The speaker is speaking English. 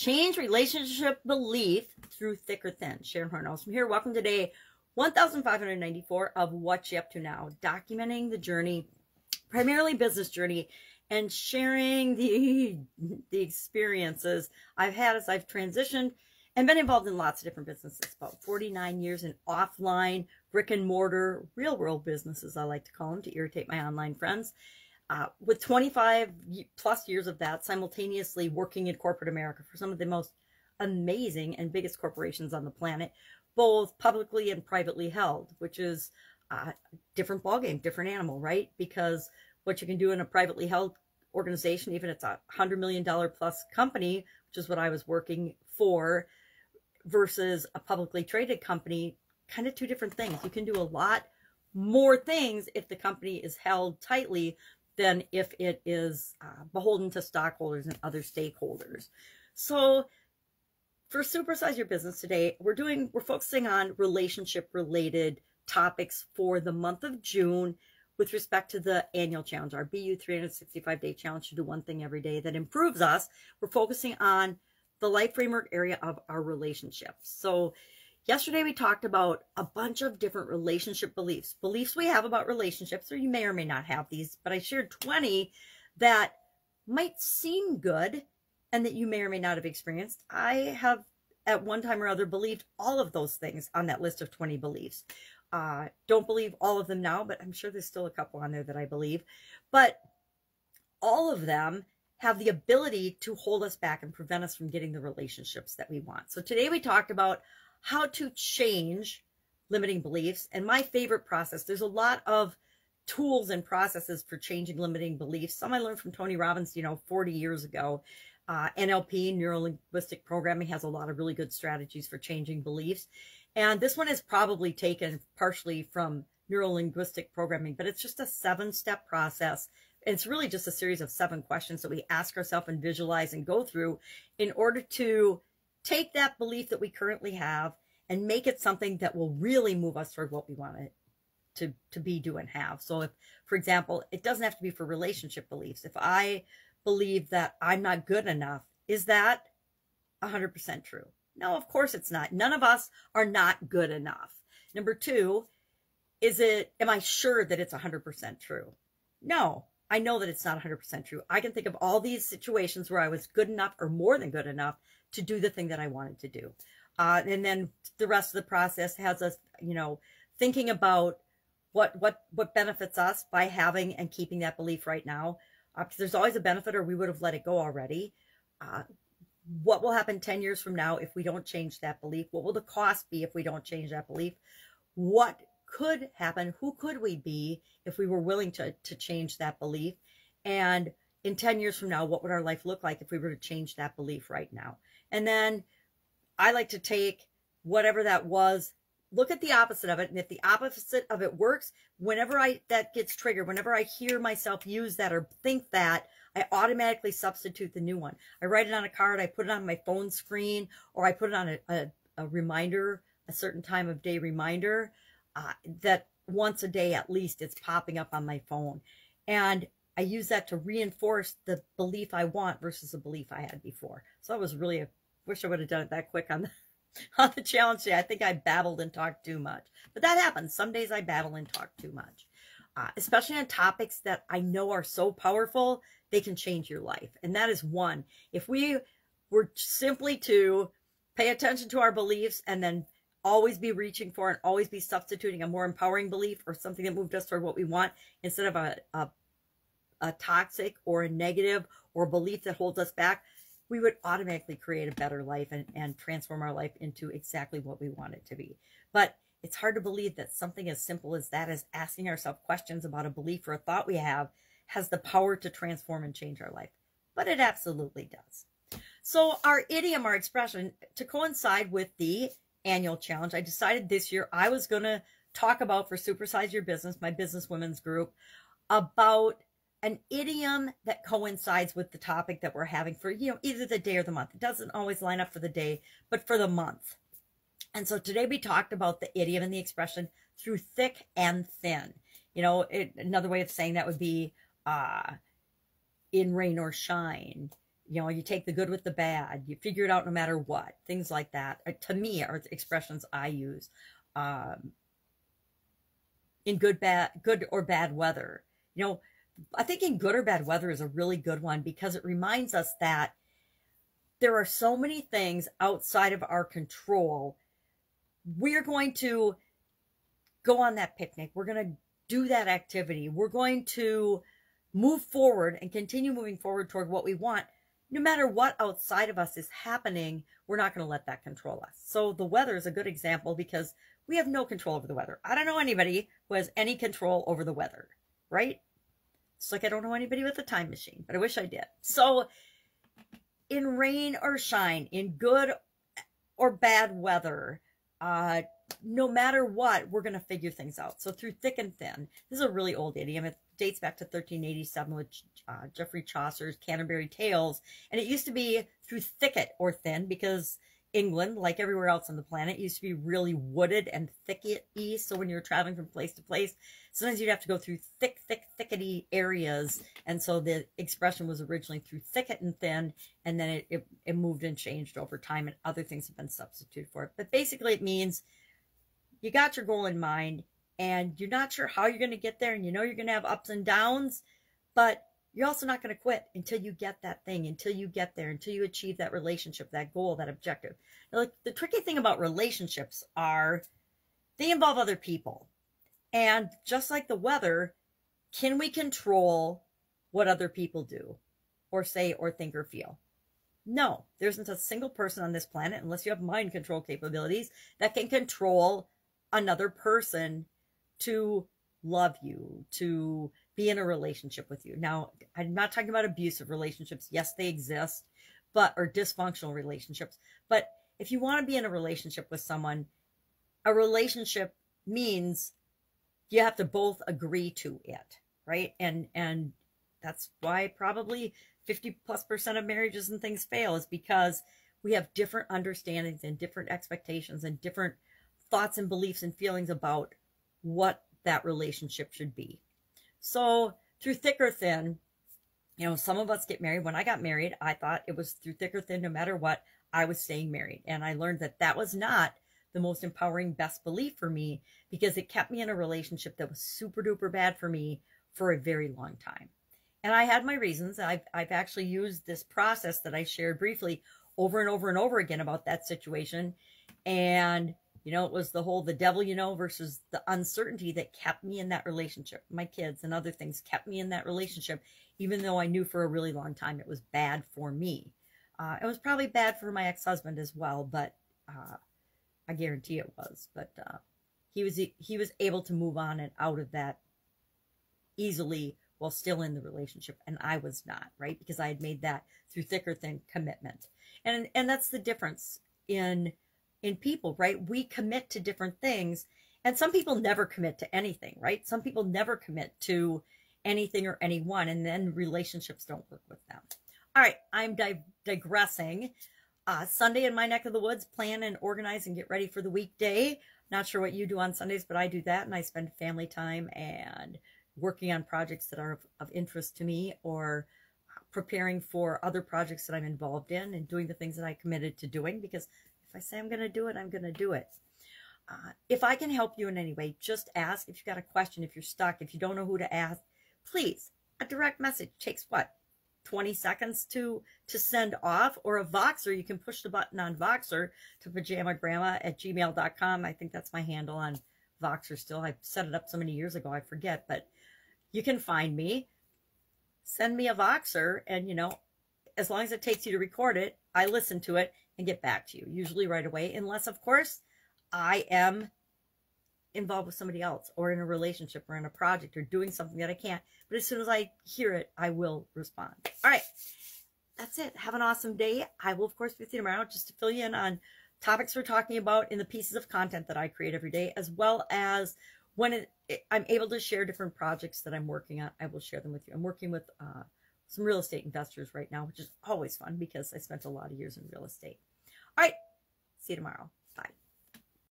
Change relationship belief through thick or thin. Sharon Horne-Ellstrom here. Welcome to day 1594 of What You Up To Now, documenting the journey, primarily business journey, and sharing the experiences I've had as I've transitioned and been involved in lots of different businesses. About 49 years in offline, brick and mortar, real world businesses, I like to call them to irritate my online friends. With 25 plus years of that, simultaneously working in corporate America for some of the most amazing and biggest corporations on the planet, both publicly and privately held, which is a different ballgame, different animal, right? Because what you can do in a privately held organization, even if it's $100 million plus company, which is what I was working for, versus a publicly traded company, kind of two different things. You can do a lot more things if the company is held tightly than if it is beholden to stockholders and other stakeholders. So for Supersize Your Business today, we're focusing on relationship related topics for the month of June with respect to the annual challenge, our BU 365-day challenge to do one thing every day that improves us. We're focusing on the life framework area of our relationships. So yesterday we talked about a bunch of different relationship beliefs we have about relationships, or you may or may not have these, but I shared 20 that might seem good and that you may or may not have experienced. I have at one time or other believed all of those things on that list of 20 beliefs. Don't believe all of them now, but I'm sure there's still a couple on there that I believe. But all of them have the ability to hold us back and prevent us from getting the relationships that we want. So today we talked about how to change limiting beliefs. And my favorite process, there's a lot of tools and processes for changing limiting beliefs. Some I learned from Tony Robbins, 40 years ago. NLP, neuro-linguistic programming, has a lot of really good strategies for changing beliefs. And this one is probably taken partially from neuro-linguistic programming, but it's just a 7-step process. It's really just a series of 7 questions that we ask ourselves and visualize and go through in order to take that belief that we currently have and make it something that will really move us toward what we want it to be, do, and have. So if, for example, it doesn't have to be for relationship beliefs. If I believe that I'm not good enough, is that 100% true? No, of course it's not. None of us are not good enough. Number 2, am I sure that it's 100% true? No, I know that it's not 100% true. I can think of all these situations where I was good enough or more than good enough to do the thing that I wanted to do. And then the rest of the process has us, thinking about what benefits us by having and keeping that belief right now. Because there's always a benefit, or we would have let it go already. What will happen 10 years from now if we don't change that belief? What will the cost be if we don't change that belief? What could happen? Who could we be if we were willing to change that belief? And in 10 years from now, what would our life look like if we were to change that belief right now? And then I like to take whatever that was, look at the opposite of it. And if the opposite of it works, whenever that gets triggered, whenever I hear myself use that or think that, I automatically substitute the new one. I write it on a card, I put it on my phone screen, or I put it on a reminder, a certain time of day reminder, that once a day at least it's popping up on my phone. And I use that to reinforce the belief I want versus the belief I had before. So that was really wish I would have done it that quick on the challenge today. I think I babbled and talked too much. But that happens. Some days I babble and talk too much. Especially on topics that I know are so powerful, they can change your life. And that is one. If we were simply to pay attention to our beliefs and then always be reaching for and always be substituting a more empowering belief or something that moved us toward what we want instead of a toxic or a negative or belief that holds us back, we would automatically create a better life and transform our life into exactly what we want it to be. But it's hard to believe that something as simple as that, as asking ourselves questions about a belief or a thought we have, has the power to transform and change our life. But it absolutely does. So our idiom, our expression, to coincide with the annual challenge, I decided this year I was going to talk about, for Supersize Your Business, my business women's group, about an idiom that coincides with the topic that we're having for, either the day or the month. It doesn't always line up for the day, but for the month. And so today we talked about the idiom and the expression through thick and thin. Another way of saying that would be in rain or shine, You know, you take the good with the bad. You figure it out no matter what. Things like that. To me, are expressions I use in good or bad weather. You know, I think in good or bad weather is a really good one because it reminds us that there are so many things outside of our control. We're going to go on that picnic. We're going to do that activity. We're going to move forward and continue moving forward toward what we want. No matter what outside of us is happening, we're not going to let that control us. So the weather is a good example because we have no control over the weather. I don't know anybody who has any control over the weather, right? It's like I don't know anybody with a time machine, but I wish I did. So in rain or shine, in good or bad weather, no matter what, we're going to figure things out. So through thick and thin, this is a really old idiom. It dates back to 1387 with Geoffrey Chaucer's Canterbury Tales. And it used to be through thicket or thin because England, like everywhere else on the planet, used to be really wooded and thickety. So when you're traveling from place to place, sometimes you'd have to go through thickety areas. And so the expression was originally through thicket and thin, and then it moved and changed over time, and other things have been substituted for it. But basically it means you got your goal in mind, and you're not sure how you're going to get there, and you know you're going to have ups and downs, but you're also not going to quit until you get that thing, until you get there, until you achieve that relationship, that goal, that objective. Now, like, the tricky thing about relationships are they involve other people. And just like the weather, can we control what other people do or say or think or feel? No, there isn't a single person on this planet, unless you have mind control capabilities, that can control another person to love you, to be in a relationship with you. Now, I'm not talking about abusive relationships. Yes, they exist, or dysfunctional relationships. But if you want to be in a relationship with someone, a relationship means you have to both agree to it, right? And that's why probably 50+% of marriages and things fail, is because we have different understandings and different expectations and different thoughts and beliefs and feelings about what that relationship should be. So through thick or thin, you know, some of us get married. When I got married, I thought it was through thick or thin, no matter what, I was staying married. And I learned that that was not the most empowering, best belief for me, because it kept me in a relationship that was super duper bad for me for a very long time. And I had my reasons. I've actually used this process that I shared briefly over and over and over again about that situation. And, you know, it was the devil, you know, versus the uncertainty that kept me in that relationship. My kids and other things kept me in that relationship, even though I knew for a really long time it was bad for me. It was probably bad for my ex-husband as well, but I guarantee it was. But he was able to move on and out of that easily while still in the relationship, and I was not, right? Because I had made that through thick or thin commitment. And that's the difference in people, right? We commit to different things, and some people never commit to anything, right? Some people never commit to anything or anyone, and then relationships don't work with them. All right, I'm digressing. Sunday in my neck of the woods, plan and organize and get ready for the weekday. Not sure what you do on Sundays, but I do that, and I spend family time and working on projects that are of interest to me, or preparing for other projects that I'm involved in, and doing the things that I committed to doing, because if I say I'm going to do it, I'm going to do it. If I can help you in any way, just ask. If you've got a question, if you're stuck, if you don't know who to ask, please, a direct message takes what? 20 seconds to send off, or a Voxer. You can push the button on Voxer to pajamagrandma@gmail.com. I think that's my handle on Voxer still. I set it up so many years ago, I forget, but you can find me, send me a Voxer, and, you know, as long as it takes you to record it, I listen to it and get back to you, usually right away, unless, of course, I am involved with somebody else, or in a relationship, or in a project, or doing something that I can't. But as soon as I hear it, I will respond. All right, that's it. Have an awesome day. I will, of course, be with you tomorrow, just to fill you in on topics we're talking about in the pieces of content that I create every day, as well as when I'm able to share different projects that I'm working on, I will share them with you. I'm working with some real estate investors right now, which is always fun because I spent a lot of years in real estate. All right, see you tomorrow.